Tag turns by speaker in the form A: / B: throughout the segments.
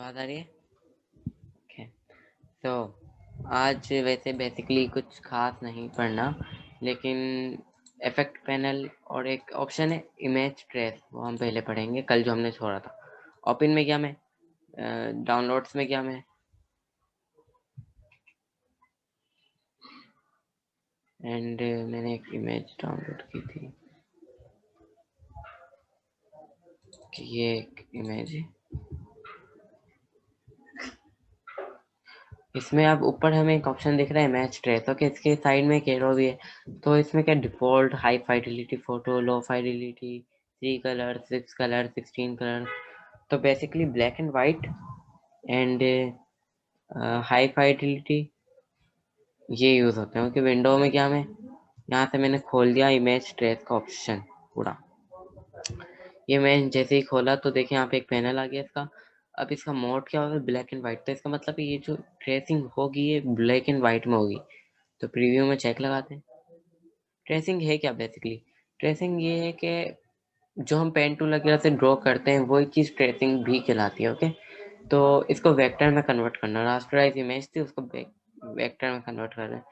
A: आवाज आ रही है? ओके। तो आज वैसे बेसिकली कुछ खास नहीं पढ़ना, लेकिन इफेक्ट पैनल और एक ऑप्शन है इमेज ट्रेस, वो हम पहले पढ़ेंगे। कल जो हमने छोड़ा था ओपन में गया मैं, डाउनलोड्स में गया मैं, एंड मैंने एक इमेज डाउनलोड की थी कि ये एक इमेज है। इसमें अब ऊपर हमें एक ऑप्शन दिख रहा है मैच ट्रेस। ओके, इसके साइड में एक एरो भी है। तो इसमें क्या डिफॉल्ट हाई फाइडिलिटी फोटो, लो फाइडिलिटी, 3 कलर, 6 कलर, 16 कलर। तो basically black and white and high fidelity ये यूज होते हैं। ओके, विंडो में क्या मैं यहाँ से मैंने खोल दिया इमेज ट्रेस का ऑप्शन पूरा। ये मैं जैसे ही खोला तो देखिए यहाँ पे एक पैनल आ गया इसका। अब इसका मोड क्या होगा? Black and white. तो इसका मतलब ये जो ट्रेसिंग होगी ये ब्लैक एंड व्हाइट में होगी। तो प्रीव्यू में चेक लगाते हैं। ट्रेसिंग है क्या? बेसिकली ट्रेसिंग ये है कि जो हम पेन टूल वगैरह से ड्रॉ करते हैं वही चीज़ ट्रेसिंग भी कहलाती है। ओके, तो इसको वेक्टर में कन्वर्ट करना, रास्टराइज इमेज थी उसको वेक्टर में कन्वर्ट कर रहे हैं।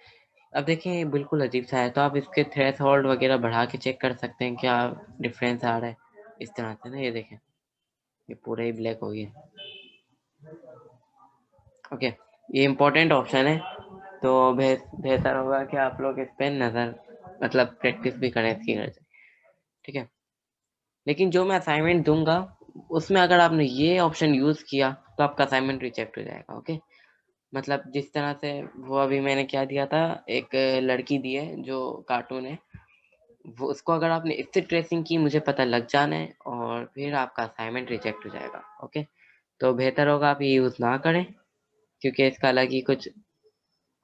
A: अब देखिए ये बिल्कुल अजीब सा है, तो आप इसके थ्रेशोल्ड वगैरह बढ़ा के चेक कर सकते हैं क्या डिफरेंस आ रहा है इस तरह से ना। ये देखें ये पूरा ही ब्लैक हो गया। ओके, ये इम्पोर्टेंट ऑप्शन है, तो बेहतर होगा कि आप लोग इस पे नज़र मतलब प्रैक्टिस भी करें इसकी घर से। ठीक है, लेकिन जो मैं असाइनमेंट दूंगा उसमें अगर आपने ये ऑप्शन यूज़ किया तो आपका असाइनमेंट रिजेक्ट हो जाएगा। ओके, मतलब जिस तरह से वो अभी मैंने क्या दिया था, एक लड़की दी है जो कार्टून है, वो उसको अगर आपने इससे ट्रेसिंग की मुझे पता लग जाना है और फिर आपका असाइनमेंट रिजेक्ट हो जाएगा। ओके, तो बेहतर होगा आप ये यूज़ ना करें, क्योंकि इसका अलग ही कुछ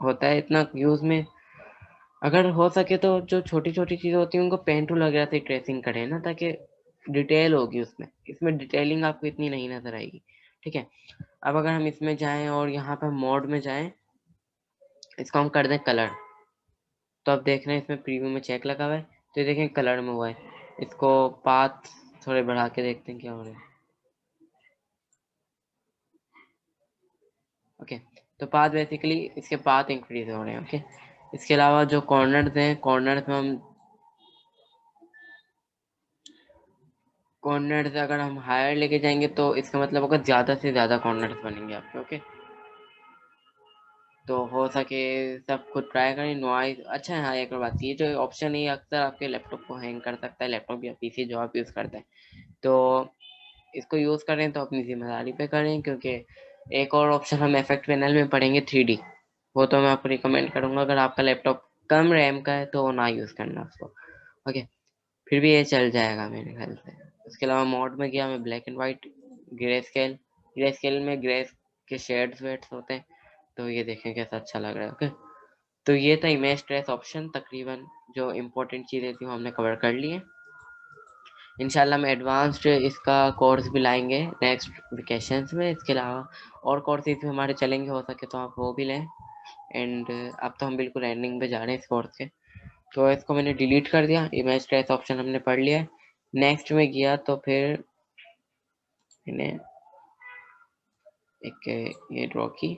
A: होता है इतना यूज़ में। अगर हो सके तो जो छोटी छोटी चीज़ें होती हैं उनको पेन टूल वगैरह से ट्रेसिंग करें ना, ताकि डिटेल होगी उसमें। इसमें डिटेलिंग आपको इतनी नहीं नज़र आएगी। ठीक है, अब अगर हम इसमें जाएं और यहाँ पर मोड में जाएं, इसको हम कर दें कलर। तो अब देख रहे हैं इसमें प्रीव्यू में चेक लगा हुआ है, तो देखें कलर में हुआ है। इसको पाथ थोड़े बढ़ा के देखते हैं क्या हो रहा है। ओके, तो पाथ बेसिकली इसके पाथ इंक्रीज हो रहे हैं। ओके, इसके अलावा जो कॉर्नर्स हैं, कॉर्नर्स में हम कॉर्नर्स अगर हम हायर लेके जाएंगे तो इसका मतलब होगा ज़्यादा से ज़्यादा कॉर्नर्स बनेंगे आपके। ओके, तो हो सके सब खुद ट्राई करें। नॉइज अच्छा है। हाँ, एक और बात, ये जो ऑप्शन है अक्सर आपके लैपटॉप को हैंग कर सकता है, लैपटॉप या पीसी जो आप यूज़ करते हैं। तो इसको यूज़ करें तो अपनी जिम्मेदारी पे करें, क्योंकि एक और ऑप्शन हम इफेक्ट पैनल में पढ़ेंगे 3D, वो तो मैं आपको रिकमेंड करूँगा। अगर आपका लैपटॉप कम रैम का है तो ना यूज़ करना उसको। ओके, फिर भी ये चल जाएगा मेरे ख्याल से। उसके अलावा मोड में गया मैं black and white, grey scale. Grey scale में ग्रे के शेड्स वेड्स होते हैं, तो ये देखें कैसा अच्छा लग रहा है। ओके, तो ये था इमेज ट्रेस ऑप्शन। तकरीबन जो इम्पोर्टेंट चीज़ें थी वो हमने कवर कर ली है। इंशाल्लाह हम एडवांस्ड इसका कोर्स भी लाएंगे नेक्स्ट वेकेशंस में। इसके अलावा और कोर्सेज भी हमारे चलेंगे, हो सके तो आप वो भी लें। एंड अब तो हम बिल्कुल एंडिंग पे जा रहे हैं इस कोर्स के, तो इसको मैंने डिलीट कर दिया। इमेज ट्रेस ऑप्शन हमने पढ़ लिया है। नेक्स्ट में गया तो फिर मैंने एक ये ड्रॉ की,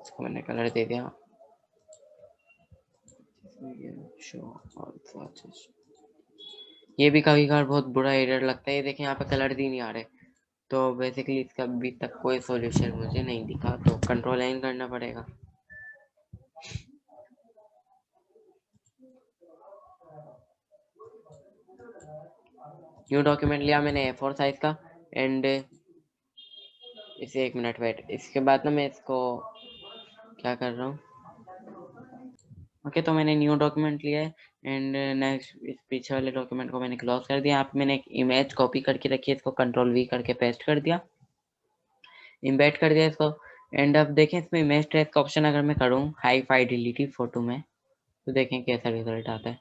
A: इसको मैंने कलर दे दिया। ये भी कभी कभार बहुत बुरा एरर लगता है। ये देखें यहाँ पे कलर ही नहीं आ रहे, तो बेसिकली इसका अभी तक कोई सॉल्यूशन मुझे नहीं दिखा, तो कंट्रोल एन करना पड़ेगा। न्यू डॉक्यूमेंट लिया मैंने A4 साइज का, एंड इसे 1 मिनट वेट। इसके बाद ना मैं इसको क्या कर रहा हूँ। ओके, तो मैंने न्यू डॉक्यूमेंट लिया है, एंड नेक्स्ट इस पीछे वाले डॉक्यूमेंट को मैंने क्लोज कर दिया। यहाँ पे मैंने एक इमेज कॉपी करके रखी है, इसको कंट्रोल V करके पेस्ट कर दिया, इम्बेड कर दिया इसको। एंड अब देखें इसमें इमेज ट्रेस का ऑप्शन अगर मैं करूँ हाई फाइडिलिटी फोटो में, तो देखें कैसा रिजल्ट आता है।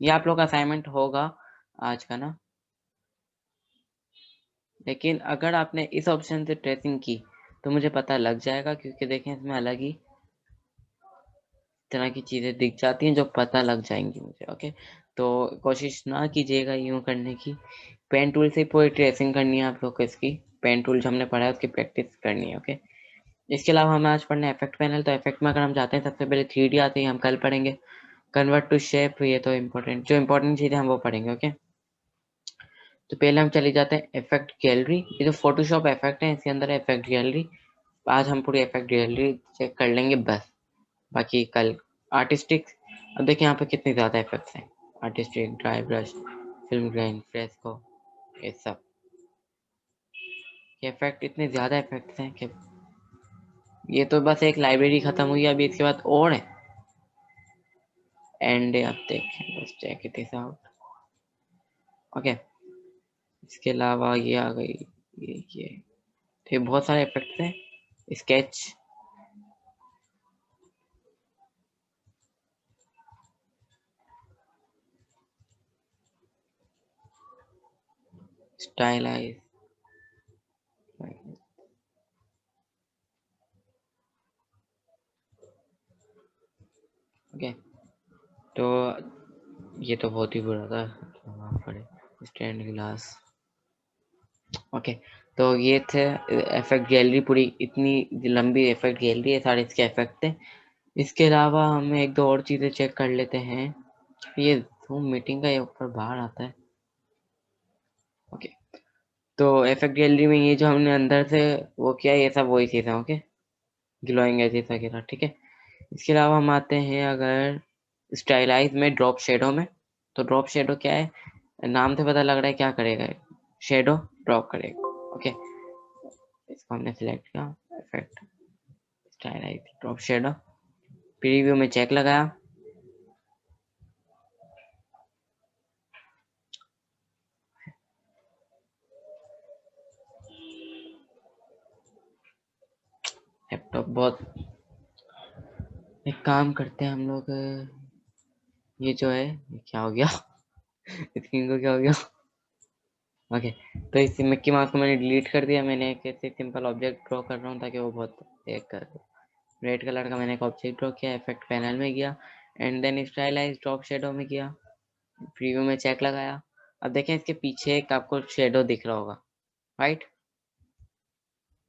A: ये आप लोग का असाइनमेंट होगा आज का ना, लेकिन अगर आपने इस ऑप्शन से ट्रेसिंग की तो मुझे पता लग जाएगा, क्योंकि देखें इसमें अलग ही तरह की चीज़ें दिख जाती हैं जो पता लग जाएंगी मुझे। ओके, तो कोशिश ना कीजिएगा यूँ करने की। पेन टूल से पूरी ट्रेसिंग करनी है आप लोग को इसकी। पेन टूल जो हमने पढ़ा है उसकी प्रैक्टिस करनी है। ओके, इसके अलावा हमें आज पढ़ना है इफेक्ट पैनल। तो इफेक्ट में अगर हम जाते हैं सबसे पहले 3D आते हैं, हम कल पढ़ेंगे। कन्वर्ट टू शेप, ये तो इम्पोर्टेंट चीज़ें हम वो पढ़ेंगे। ओके, तो पहले हम चले जाते हैं इफेक्ट गैलरी। ये जो फोटोशॉप इफेक्ट है इसके अंदर है इफेक्ट गैलरी। आज हम पूरी इफेक्ट गैलरी चेक कर लेंगे बस, बाकी कल आर्टिस्टिक। अब देखिए यहाँ पे कितने ज़्यादा इफेक्ट्स हैं। Artistic, dry brush, film grain, fresco, ये सब ये इफेक्ट इतने ज़्यादा इफेक्ट्स हैं कि ये तो बस एक लाइब्रेरी खत्म हुई, अभी इसके बाद और है। एंड अब देखें, बस check it is out. Okay, इसके अलावा ये आ गई, ये तो बहुत सारे इफेक्ट्स हैं। Sketch, stylise, okay. तो ये तो बहुत ही बुरा था, स्टैंड ग्लास। ओके, तो ये थे इफेक्ट गैलरी, पूरी इतनी लंबी इफेक्ट गैलरी है, सारे इसके इफेक्ट थे। इसके अलावा हम एक दो और चीज़ें चेक कर लेते हैं। ये जूम मीटिंग का ये ऊपर बाहर आता है। ओके, तो इफेक्ट गैलरी में ये जो हमने अंदर से वो किया, ये सब वही चीज़ है। ओके, ग्लोइंग एजेस वगैरह, ठीक है। इसके अलावा हम आते हैं अगर स्टाइलाइज में, ड्रॉप शेडो में। तो ड्रॉप शेडो क्या है, नाम से पता लग रहा है क्या करेगा, शेडो ड्रॉप करेगा। ओके, इसको हमने सिलेक्ट किया, effect stylise drop shadow, preview में चेक लगाया। लैपटॉप बहुत, एक काम करते हैं हम लोग, ये जो है ये क्या हो गया स्क्रीन को क्या हो गया। ओके, तो इस मिक्की माउस को मैंने डिलीट कर दिया। मैंने एक ऐसे सिंपल ऑब्जेक्ट ड्रॉ कर रहा हूँ ताकि वो बहुत एक कर दे। रेड कलर का मैंने एक ऑब्जेक्ट ड्रॉ किया, इफेक्ट पैनल में गया, and then stylise drop shadow में गया, प्रीव्यू में चेक लगाया। अब देखें इसके पीछे एक आपको शेडो दिख रहा होगा, राइट।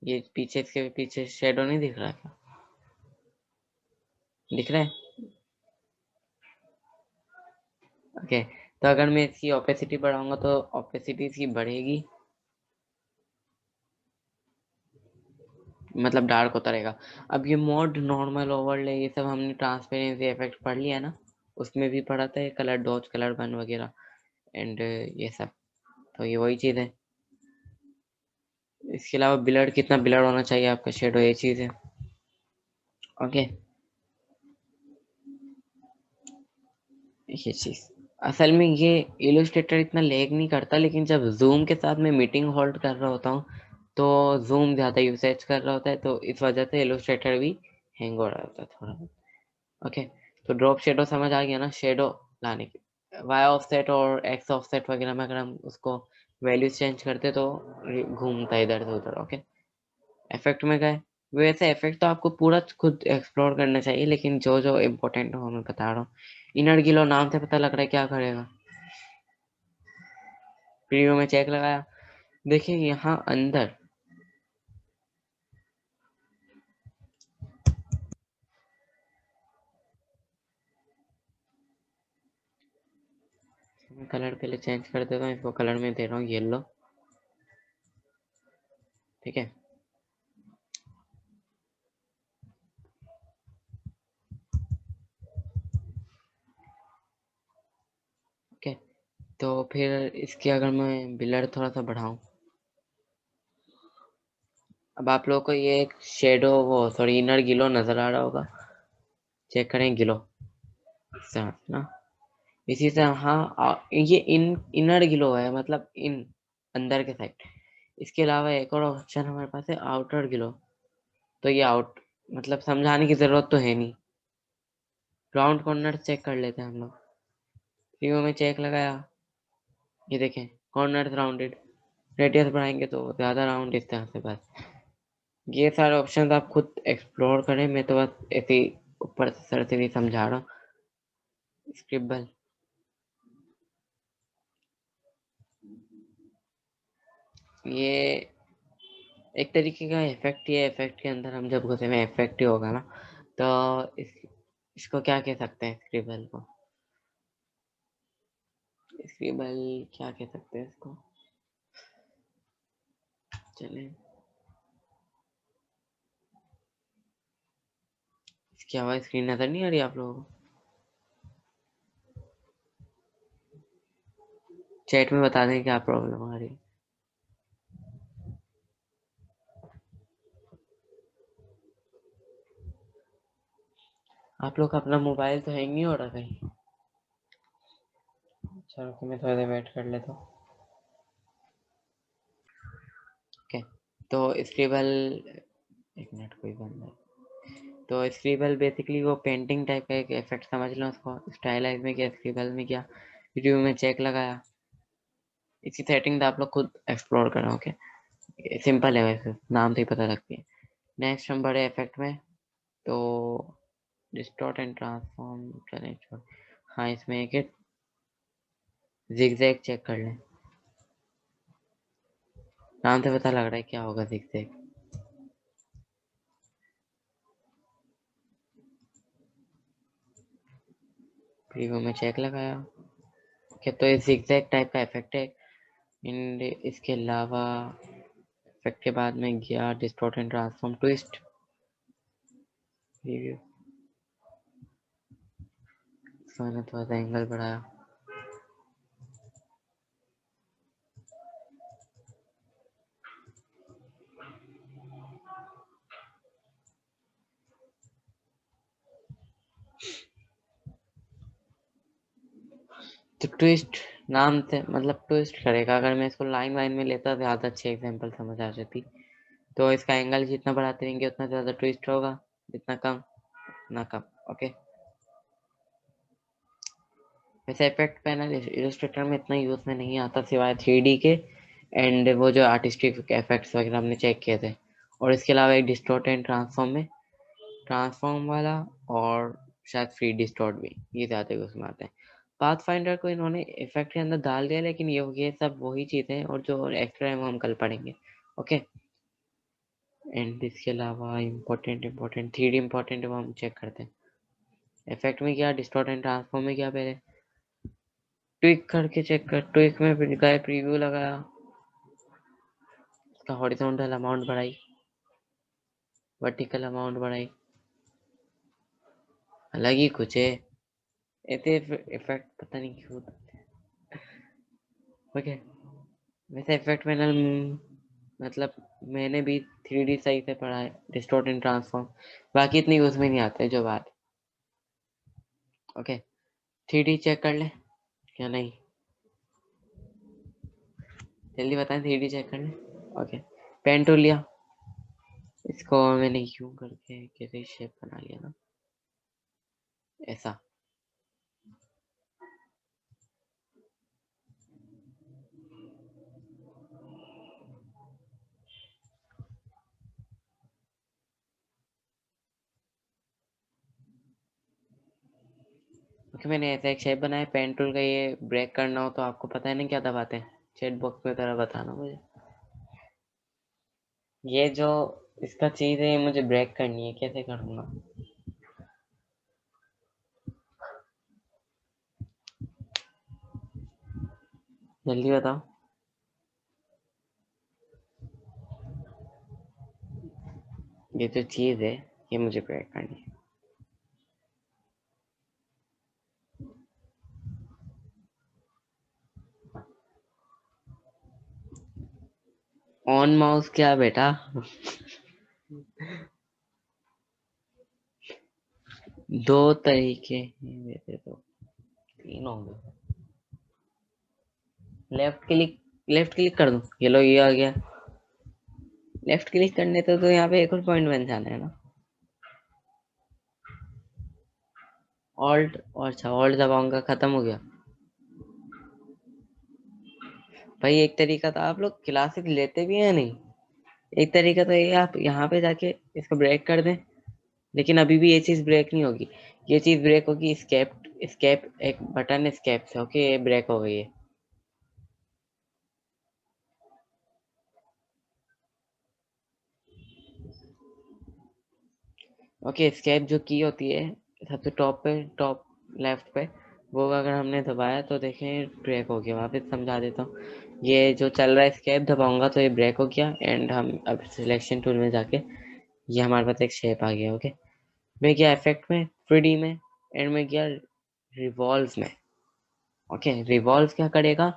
A: ये पीछे, इसके पीछे शेडो नहीं दिख रहा क्या, दिख रहा है। ओके, तो अगर मैं इसकी ओपेसिटी बढ़ाऊंगा तो ओपेसिटी इसकी बढ़ेगी, मतलब डार्क होता रहेगा। अब ये मोड, नॉर्मल, ओवरले, ये सब हमने ट्रांसपेरेंसी इफेक्ट पढ़ लिया ना, उसमें भी पढ़ा था कलर डॉज, कलर बन वगैरह, एंड ये सब। तो ये वही चीज़ है। इसके अलावा ब्लड, कितना ब्लड होना चाहिए आपका शेडो, ये चीज़ है। ओके, ये चीज़ असल में ये इलस्ट्रेटर इतना लैग नहीं करता, लेकिन जब जूम के साथ मैं मीटिंग होल्ड कर रहा होता हूँ तो जूम ज़्यादा यूसेज कर रहा होता है, तो इस वजह से इलस्ट्रेटर भी हैंग हो रहा होता है थोड़ा। ओके, तो ड्रॉप शेडो समझ आ गया ना, शेडो लाने की। वाई ऑफसेट और एक्स ऑफसेट वगैरह में अगर हम उसको वैल्यूज चेंज करते तो घूमता है इधर से उधर। ओके, इफेक्ट में गए। वैसे इफेक्ट तो आपको पूरा खुद एक्सप्लोर करना चाहिए, लेकिन जो जो इम्पोर्टेंट हो मैं बता रहा हूँ। इनर गिलो नाम से पता लग रहा है क्या करेगा। प्रीव्यू में चेक लगाया, देखिए यहाँ अंदर कलर पहले चेंज कर देता हूँ, इसको कलर में दे रहा हूँ येलो, ठीक है। ओके, तो फिर इसके अगर मैं ब्लर थोड़ा सा बढ़ाऊँ, अब आप लोगों को ये एक शेडो, वो सॉरी इनर गिलो नजर आ रहा होगा, चेक करें गिलो ना, इसी से। हाँ, ये इनर गिलो है, मतलब इन अंदर के साइड। इसके अलावा एक और ऑप्शन हमारे पास है आउटर गिलो। तो ये आउट, मतलब समझाने की जरूरत तो है नहीं। राउंड कॉर्नर चेक कर लेते हैं हम लोग। रिव्यू में चेक लगाया, ये देखें कॉर्नर राउंडेड। रेडियस बढ़ाएंगे तो ज्यादा राउंड इस तरह से। बस ये सारे ऑप्शन आप खुद एक्सप्लोर करें, मैं तो बस ऐसे ही ऊपर से सर से भी समझा रहा हूँ। स्क्रिबल, ये एक तरीके का इफेक्ट ही है। इफेक्ट के अंदर हम जब घुसे में इफेक्ट ही होगा ना, तो इसको क्या कह सकते हैं? स्क्रिबल को, स्क्रिबल क्या कह सकते हैं इसको? चलिए, इसकी आवाज स्क्रीन नजर नहीं आ रही आप लोगों को? चैट में बता दें क्या प्रॉब्लम आ रही है। आप लोग का अपना मोबाइल तो हैंग नहीं हो रहा कहीं? चलो कि मैं थोड़ी देर वेट कर लेता हूँ। ओके, तो स्क्रिबल, एक मिनट, कोई बंद है। तो स्क्रिबल बेसिकली वो पेंटिंग टाइप का एक इफेक्ट समझ लो उसको। स्टाइलाइज में किया, स्क्रिबल में किया, रिव्यू में चेक लगाया। इसकी सेटिंग तो आप लोग खुद एक्सप्लोर करें। ओके, सिंपल है, वैसे नाम से ही पता लगती है। नेक्स्ट हम बढ़े इफेक्ट में, तो डिस्टॉर्ट एंड ट्रांसफॉर्म चलें छोड़। हाँ, इसमें एक जिगजैग चेक कर लें। नाम से पता लग रहा है क्या होगा जिगजैग। प्रीव्यू में चेक लगाया। ओके, तो ये जिगजैग टाइप का इफेक्ट है। एंड इसके अलावा इफेक्ट के बाद में गया distort and transform twist preview. मैंने थोड़ा सा एंगल बढ़ाया। तो ट्विस्ट नाम से मतलब ट्विस्ट करेगा। अगर मैं इसको लाइन वाइन में लेता तो ज़्यादा अच्छी एग्जांपल समझ आ जाती। तो इसका एंगल जितना बढ़ाते रहेंगे उतना ज़्यादा ट्विस्ट होगा, जितना कम उतना कम। ओके, वैसे इफेक्ट पैनल इलस्ट्रेटर में इतना यूज में नहीं आता सिवाय 3D के, एंड वो जो आर्टिस्टिक इफेक्ट्स वगैरह हमने चेक किए थे। और इसके अलावा एक डिस्टॉर्ट एंड ट्रांसफॉर्म में, ट्रांसफॉर्म वाला और शायद फ्री डिस्टॉर्ट भी, ये ज़्यादा यूज में आते हैं। पाथ फाइंडर को इन्होंने इफेक्ट के अंदर डाल दिया, लेकिन ये सब वही चीज़ें और जो एक्स्ट्रा है वो हम कल पढ़ेंगे। ओके, एंड इसके अलावा इम्पोर्टेंट 3D इम्पोर्टेंट है वो हम चेक करते हैं। इफेक्ट में क्या, डिस्टॉर्ट एंड ट्रांसफॉर्म में क्या, पहले ट्विक करके चेक कर। ट्विक में फिर गए, प्रीव्यू लगाया, इसका हॉरिजॉन्टल अमाउंट बढ़ाई, वर्टिकल अमाउंट बढ़ाई, अलग ही कुछ है। ऐसे इफेक्ट पता नहीं क्यों होते हैं। ओके, वैसे इफेक्ट पैनल मतलब मैंने भी 3D सही से पढ़ा है, डिस्टॉर्ट एंड ट्रांसफॉर्म। बाकी इतनी यूज में नहीं आते जो बात। ओके, 3D चेक कर ले क्या? नहीं, जल्दी बताएं, 3D चेक कर ले। ओके, पेन टूल लिया, इसको मैंने यूं करके कैसे शेप बना लिया ना, ऐसा। ओके, मैंने ऐसा एक शेप बनाया। पेन टूल का ये ब्रेक करना हो तो आपको पता है ना क्या दबाते हैं? चैट बॉक्स में तरह बताना मुझे। ये जो इसका चीज है, ये मुझे ब्रेक करनी है, कैसे करूँगा? जल्दी बताओ। ये जो चीज है, ये मुझे ब्रेक करनी है। ऑन माउस क्या बेटा? दो तरीके हैं वैसे तो, तीन होंगे। लेफ्ट क्लिक कर दूं? ये लो, ये आ गया। लेफ्ट क्लिक करने तो यहाँ पे एक और पॉइंट बन जाना है ना। ऑल्ट, अच्छा ऑल्ट दबाऊंगा, खत्म हो गया। भाई एक तरीका था, आप लोग क्लासेस लेते भी हैं नहीं। एक तरीका तो ये, आप यहाँ पे जाके इसको ब्रेक कर दें, लेकिन अभी भी ये चीज ब्रेक नहीं होगी। ये चीज ब्रेक होगी स्केप, स्केप एक बटन है स्केप से। ओके, ये ब्रेक हो गई है। ओके, एस्केप जो की होती है सबसे टॉप पे, टॉप लेफ्ट पे, वो अगर हमने दबाया तो देखें ब्रेक हो गया। वापस समझा देता हूँ, ये जो चल रहा है एस्केप दबाऊंगा तो ये ब्रेक हो गया। एंड हम अब सिलेक्शन टूल में जाके ये हमारे पास एक शेप आ गया। ओके, मैं गया इफेक्ट में, 3D में, एंड में गया रिवॉल्व में। ओके, रिवॉल्व क्या करेगा,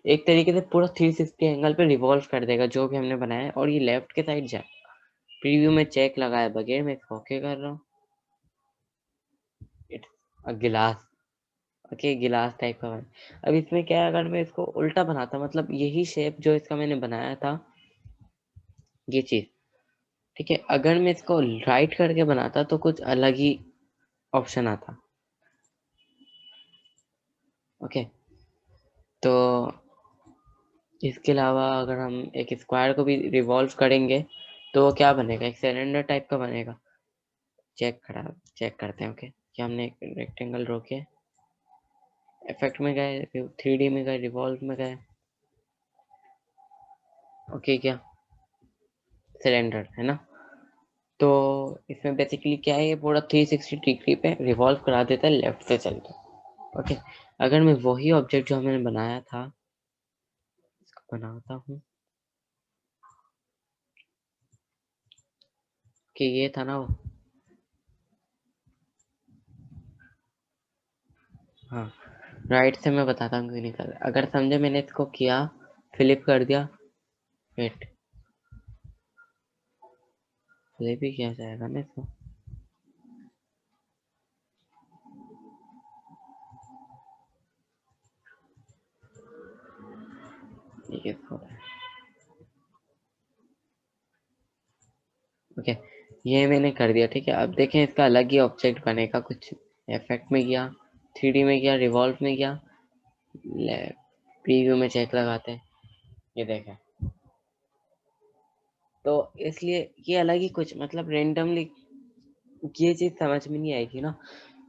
A: एक तरीके से पूरा 360 एंगल पे रिवॉल्व कर देगा जो भी हमने बनाया है, और ये लेफ्ट के साइड जाए। प्रीव्यू में चेक लगाए बगैर मैं इसको ओके कर रहा हूँ। इट्स अ गिलास। ओके, गिलास टाइप का बना। अब इसमें क्या है, अगर मैं इसको उल्टा बनाता, मतलब यही शेप जो इसका मैंने बनाया था, ये चीज, ठीक है, अगर मैं इसको राइट करके बनाता तो कुछ अलग ही ऑप्शन आता। ओके, तो इसके अलावा अगर हम एक स्क्वायर को भी रिवॉल्व करेंगे तो वो क्या बनेगा, एक सिलेंडर टाइप का बनेगा। चेक करते हैं। ओके, क्या हमने एक रेक्टेंगल ड्रॉ किया, इफेक्ट में गए, 3D में गए, रिवॉल्व में गए। ओके, क्या सिलेंडर है ना, तो इसमें बेसिकली क्या है, ये पूरा 360 डिग्री पे रिवॉल्व करा देता है लेफ्ट से चल के। ओके, अगर मैं वही ऑब्जेक्ट जो हमने बनाया था इसको बनाता हूँ, कि ये था ना वो, हाँ, राइट से मैं बताता हूँ क्यों नहीं कर रहा। अगर समझे मैंने इसको किया, फ्लिप कर दिया, वेट, फ्लिप ही किया जाएगा ना इसको। ठीक है, ओके, ये मैंने कर दिया। ठीक है, अब देखें इसका अलग ही ऑब्जेक्ट बनेगा कुछ। इफेक्ट में गया, 3D में गया, रिवॉल्व में गया, प्रीव्यू में चेक लगाते हैं, ये देखें। तो इसलिए ये अलग ही कुछ, मतलब रेंडमली ये चीज समझ में नहीं आएगी ना,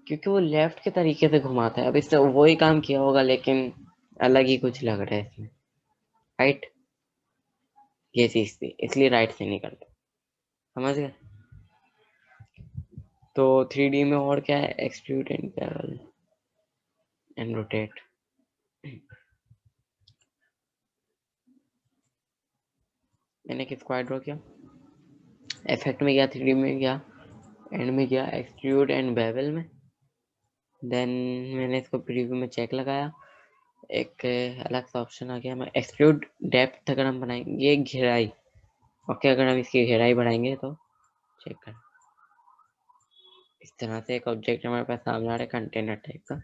A: क्योंकि वो लेफ्ट के तरीके से घुमाता है। अब इसने वही काम किया होगा लेकिन अलग ही कुछ लग रहा है इसमें, राइट। ये चीज थी, इसलिए राइट से नहीं करते, समझ गए। तो 3D में और क्या है, extrude and parallel and rotate. मैंने किस स्क्वायर ड्रॉ किया, इफेक्ट में गया, 3D में गया, एंड में गया एक्सट्रूड एंड बेवल में। देन मैंने इसको प्रीव्यू में चेक लगाया, एक अलग सा ऑप्शन आ गया। मैं एक्सट्रूड डेप्थ अगर हम बनाएंगे, ये गहराई। ओके, अगर हम इसकी गहराई बढ़ाएंगे तो चेक कर, इस तरह से एक ऑब्जेक्ट हमारे पास सामने आ रहा है, कंटेनर टाइप का।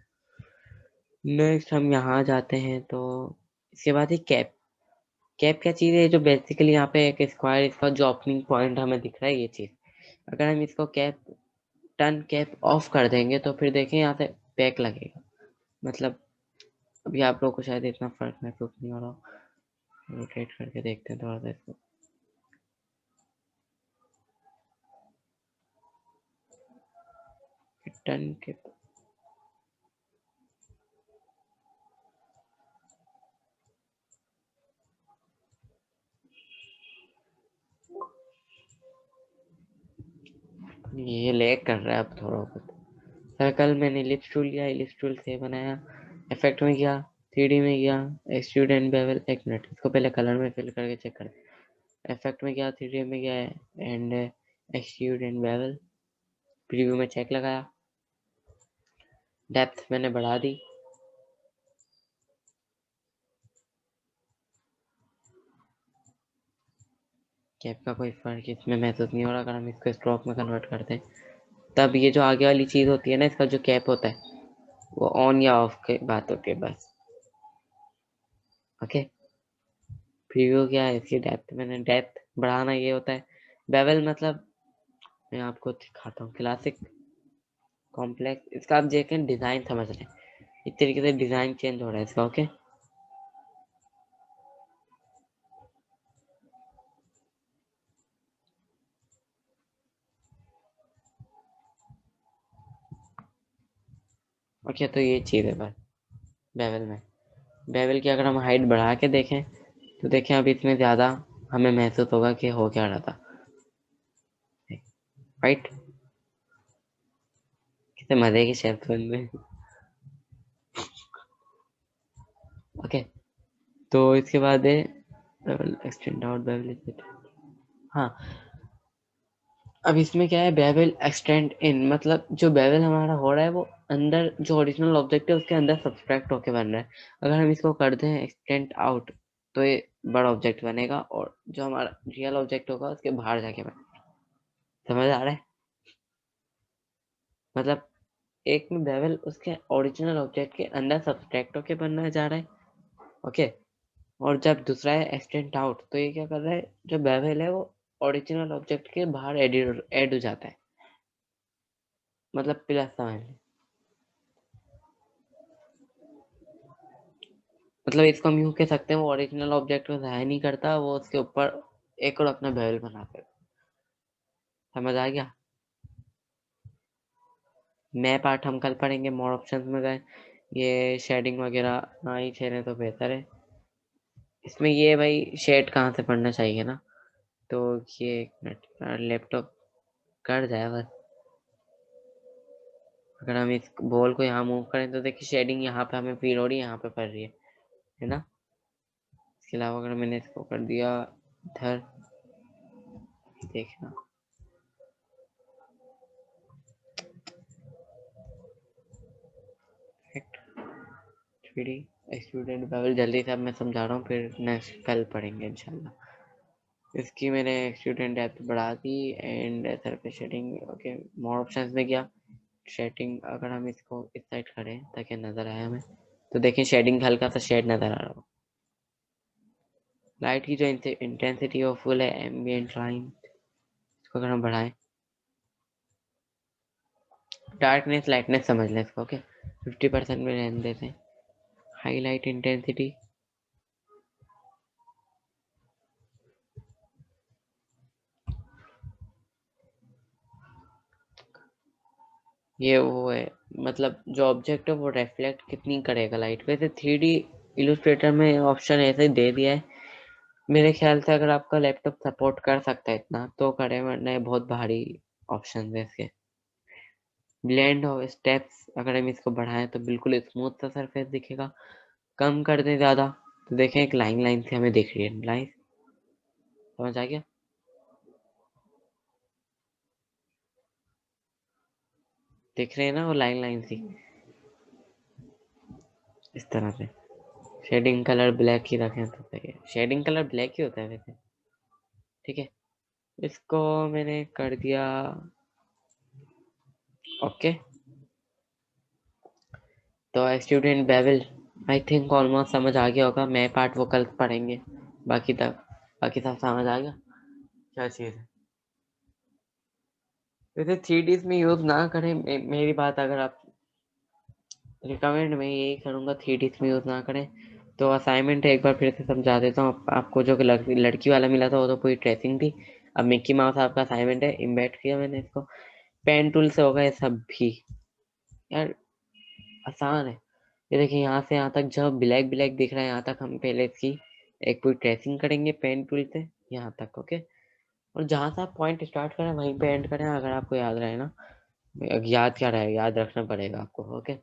A: नेक्स्ट हम यहाँ जाते हैं, तो इसके बाद ही कैप। कैप क्या चीज़ है, जो बेसिकली यहाँ पे एक स्क्वायर, इसका जो ओपनिंग पॉइंट हमें दिख रहा है, ये चीज़। अगर हम इसको कैप, टर्न कैप ऑफ कर देंगे तो फिर देखें यहाँ से बैक लगेगा। मतलब अभी आप लोग को शायद इतना फर्क महसूस नहीं हो रहा, रोटेट करके देखते हैं थोड़ा सा इसको। टर्न कैप, ये लैग कर रहा है अब थोड़ा बहुत। सर्कल मैंने इलिप्स टूल लिया, इलिप्स टूल से बनाया, इफेक्ट में गया, 3D में गया, एक्सट्रूड एंड बेवल। एक मिनट, इसको पहले कलर में फिल करके चेक कर। इफेक्ट में गया, 3D में गया, and extrude and bevel, preview में चेक लगाया, डेप्थ मैंने बढ़ा दी, कैप का कोई फर्क इसमें महसूस नहीं हो रहा। अगर हम इसको स्ट्रोक में कन्वर्ट करते हैं तब ये जो आगे वाली चीज़ होती है ना, इसका जो कैप होता है, वो ऑन या ऑफ की बात होती है बस। ओके, प्रीव्यू क्या है, इसकी डेप्थ, मैंने डेप्थ बढ़ाना ये होता है। बेवल मतलब मैं आपको दिखाता हूँ, क्लासिक, कॉम्प्लेक्स, इसका आप देखें डिज़ाइन समझ रहे हैं, इस तरीके से डिज़ाइन चेंज हो रहा है इसका। ओके, ओके, तो ये चीज़ है बस बेवल में। बेवल की अगर हम हाइट बढ़ा के देखें तो देखें अब इसमें ज़्यादा हमें महसूस होगा कि हो क्या रहा था, राइट। से मजे की शेफ बन में। ओके, तो इसके बाद है एक्सटेंड आउट बेवल। हाँ, अब इसमें क्या है, बेवल एक्सटेंड इन, मतलब जो बेवल हमारा हो रहा है वो अंदर जो ओरिजिनल ऑब्जेक्ट है उसके अंदर सब्सट्रैक्ट होके बन रहा है। अगर हम इसको कर दें एक्सटेंड आउट तो ये बड़ा ऑब्जेक्ट बनेगा, और जो हमारा रियल ऑब्जेक्ट होगा उसके बाहर जाके बनेगा। समझ आ रहा है? मतलब एक में बेवल उसके ओरिजिनल ऑब्जेक्ट के अंदर सब्सट्रैक्ट होके बनना जा रहा है। ओके, और जब दूसरा है एक्सटेंड आउट, तो ये क्या कर रहा है, जो बेवल है वो ओरिजिनल ऑब्जेक्ट के बाहर ऐड हो जाता है, मतलब प्लस समझ लें। मतलब इसको हम यूं कह सकते हैं, वो ओरिजिनल ऑब्जेक्ट को ज़ाया नहीं करता, वो उसके ऊपर एक और अपना बेवल बनाते हैं। समझ आ गया? मैप आर्ट हम कल पढ़ेंगे, मोर ऑप्शंस में गए, ये शेडिंग वगैरह ना ही छेड़े तो बेहतर है। इसमें ये भाई शेड कहाँ से पढ़ना चाहिए ना, तो ये एक मिनट, लैपटॉप कर जाए बस। अगर हम इस बॉल को यहाँ मूव करें तो देखिए शेडिंग यहाँ पे हमें फील हो रही है, यहाँ पे पड़ रही है ना। इसके अलावा अगर मैंने इसको कर दिया इधर, देखना, थ्री स्टूडेंट बेवल, जल्दी से अब मैं समझा रहा हूँ, फिर नेक्स्ट कल पढ़ेंगे इंशाल्लाह। इसकी मैंने स्टूडेंट डेप्थ बढ़ा दी and surface shading. Okay, more options में गया, शेडिंग अगर हम इसको इस साइड करें ताकि नज़र आए हमें, तो देखें शेडिंग हल्का सा शेड नज़र आ रहा हो। लाइट की जो इंटेंसिटी ऑफ फुल है एम्बियंट लाइन, इसको अगर हम बढ़ाएं, डार्कनेस लाइटनेस समझ लें इसको। ओके, 50% में रहने देते हैं। हाईलाइट इंटेंसिटी, ये वो है, मतलब जो ऑब्जेक्ट है वो रिफ्लेक्ट कितनी करेगा लाइट। वैसे 3D इलस्ट्रेटर में ऑप्शन ऐसे ही दे दिया है, मेरे ख्याल से अगर आपका लैपटॉप सपोर्ट कर सकता है इतना तो करे, वरना ये बहुत भारी ऑप्शन है इसके। ब्लेंड और स्टेप्स अगर हम इसको बढ़ाएं तो बिल्कुल स्मूथ सा सरफेस दिखेगा। कम कर दें ज़्यादा तो देखें एक लाइन लाइन से हमें दिख रही है लाइन। समझ आ गया? दिख रहे हैं ना वो लाइन लाइन सी, इस तरह से। शेडिंग कलर ब्लैक ही रखें तो सही है, शेडिंग कलर ब्लैक ही होता है वैसे। ठीक है, इसको मैंने कर दिया ओके। तो student bevel I think almost समझ आ गया होगा, मैं पार्ट वो कल पढ़ेंगे। बाकी तक बाकी सब समझ आ गया क्या चीज़ है। वैसे 3D में यूज़ ना करें, मेरी बात अगर आप, रिकमेंड मैं यही करूँगा 3D में यूज़ ना करें। तो असाइनमेंट एक बार फिर से समझा देता हूँ आपको, जो लड़की वाला मिला था वो तो पूरी ट्रेसिंग थी। अब मिक्की माउस आपका असाइनमेंट है, इम्बेड किया मैंने इसको, पेन टूल से होगा ये सब भी यार, आसान है। ये देखिए यहाँ से यहाँ तक जो ब्लैक ब्लैक दिख रहा है, यहाँ तक हम पहले इसकी एक पूरी ट्रेसिंग करेंगे पेन टूल से यहाँ तक। ओके, और जहाँ से आप पॉइंट स्टार्ट करें वहीं पे एंड करें, अगर आपको याद रहे ना। याद क्या रहे, याद रखना पड़ेगा आपको। ओके,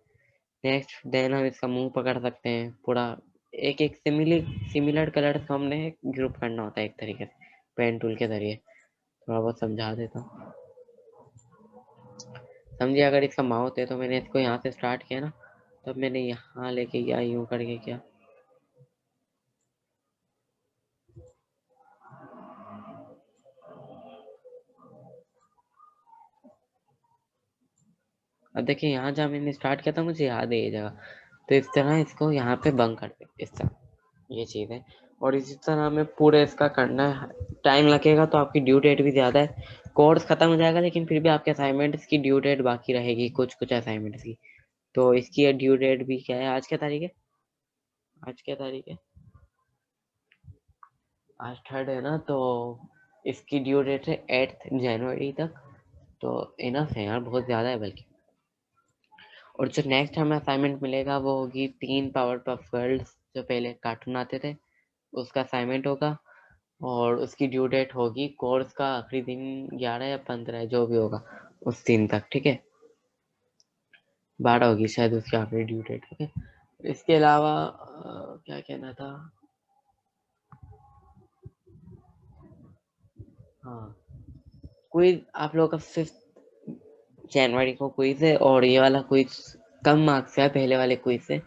A: नेक्स्ट देन हम इसका मुंह पकड़ सकते हैं पूरा, एक एक सिमिलर कलर को हमने ग्रुप करना होता है एक तरीके से पेन टूल के जरिए। थोड़ा बहुत समझा देता हूँ, समझिए। अगर इसका माउथ है तो मैंने इसको यहाँ से स्टार्ट किया ना, तब मैंने यहाँ लेके गया, यूं करके किया। अब देखिए यहाँ जहाँ मैंने स्टार्ट किया था मुझे याद है ये जगह, तो इस तरह इसको यहाँ पे बंद कर दे, इस तरह ये चीज़ है। और इसी तरह हमें पूरे इसका करना है, टाइम लगेगा तो आपकी ड्यू डेट भी ज़्यादा है। कोर्स खत्म हो जाएगा लेकिन फिर भी आपके असाइनमेंट्स की ड्यू डेट बाकी रहेगी, कुछ कुछ असाइनमेंट्स की। तो इसकी ड्यू डेट भी क्या है, आज क्या तारीख है, आज क्या तारीख है, आज 3rd है ना, तो इसकी ड्यू डेट है 8 जनवरी तक। तो इनफ है यार, बहुत ज़्यादा है बल्कि। और जो नेक्स्ट हमें असाइनमेंट मिलेगा वो होगी 3 पावर पफ गर्ल्स, जो पहले कार्टून आते थे, उसका असाइनमेंट होगा। और उसकी ड्यू डेट होगी कोर्स का आखिरी दिन 11 या 15, जो भी होगा उस दिन तक। ठीक है, 12 होगी शायद उसकी आखिरी ड्यू डेट। ओके, इसके अलावा क्या कहना था, हाँ क्विज आप लोगों का 5 जनवरी को क्विज है, और ये वाला क्विज कम मार्क्स है पहले वाले क्विज से,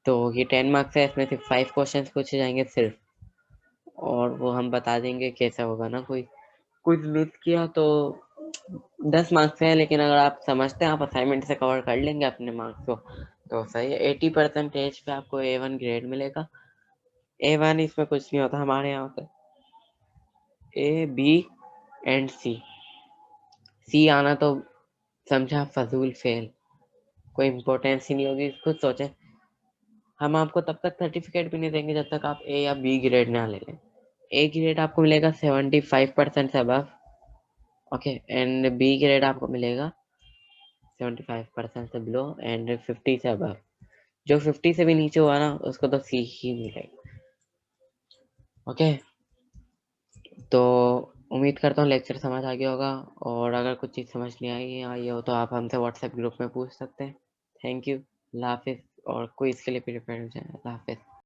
A: तो ये 10 मार्क्स है, इसमें सिर्फ 5 क्वेश्चंस पूछे जाएंगे सिर्फ, और वो हम बता देंगे कैसा होगा ना। कोई क्विज मिस किया तो 10 मार्क्स है, लेकिन अगर आप समझते हैं आप असाइनमेंट से कवर कर लेंगे अपने मार्क्स को तो सही है। 80% पे आपको A1 ग्रेड मिलेगा। A1 इसमें कुछ नहीं होता हमारे यहाँ पे, A B एंड C आना तो समझा फजूल फेल, कोई इम्पोर्टेंस ही नहीं होगी। खुद सोचें, हम आपको तब तक सर्टिफिकेट भी नहीं देंगे जब तक आप A या B ग्रेड ना ले लें। A ग्रेड आपको मिलेगा 75% से above, okay, and B grade आपको मिलेगा 75% से बिलो एंड 50 से अबव। जो 50 से भी नीचे हुआ ना उसको तो C ही मिलेगा। ओके, तो उम्मीद करता हूँ लेक्चर समझ आ गया होगा, और अगर कुछ चीज़ समझ नहीं आई हो तो आप हमसे व्हाट्सएप ग्रुप में पूछ सकते हैं। थैंक यू, अल्लाह हाफिज़, और कोई इसके लिए प्रिपेयर हो जाए। अल्लाह हाफिज़।